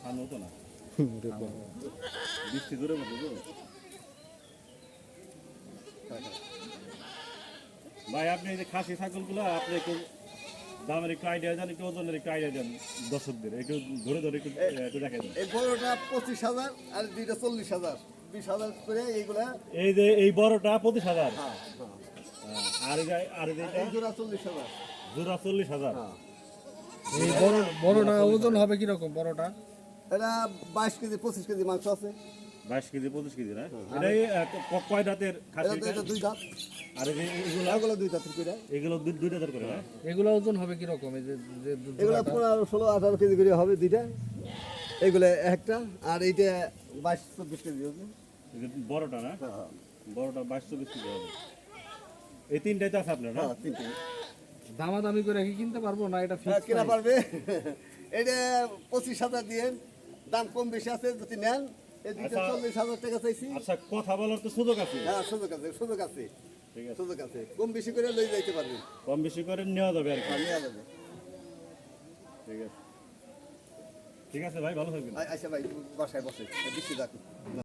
খান হতো না বৃষ্টি দূরে মতো তো ভাই আপনি এই যে খাসি ছাগলগুলো আপনি একটু দামের একটু আইডিয়া দেন, একটু ওজনের একটু আইডিয়া দেন দর্শকদের, একটু ধরে ধরে একটু দেখাই দেন। এই বড়টা 25,000 আর দুইটা 40,000, 20,000 করে এইগুলা। এই যে এই বড়টা 25,000, হ্যাঁ আর এই যে এই জোড়া 40,000। জোড়া 40,000। এই বড়টা ওজন হবে কিরকম বড়টা? এটা 22 কেজি 25 কেজি মাংস আছে। 22 কেজি 25 কেজি না? এটাই কয় দাঁতের খাসি? এটা দুই দাঁত। আর এগুলো এগুলো দুই দাঁতের করে। এগুলো দুই দাঁতের করে না? এগুলো ওজন হবে কিরকম? এই যে এগুলো 15, 16, 18 কেজি করে হবে দুইটা। এগুলো একটা, আর এইটা 22, 24 কেজি হবে। এই যে বড়টা না? হ্যাঁ বড়টা 22-24 কেজি হবে। এই তিনটাই তো আছে আপনার না? হ্যাঁ তিনটে। দামাদামি করে কি কিনতে পারবো না? এটা হ্যাঁ, ফিক্স কেনা পারবে। এটা 25,000 দিয়ে, দাম কম বেশি আছে যদি নেন। এই দুইটা 40,000 টাকা চাইছি। আচ্ছা, কথা বলার তো সুযোগ আছে। হ্যাঁ সুযোগ আছে, সুযোগ আছে, ঠিক আছে, সুযোগ আছে। কম বেশি করে লই যাইতে পারবেন। কম বেশি করে নেওয়া যাবে আর কি। নেওয়া যাবে। ঠিক আছে, ঠিক আছে ভাই, ভালো থাকবেন। আচ্ছা ভাই, বাসায় বসে বৃষ্টি দেখুন।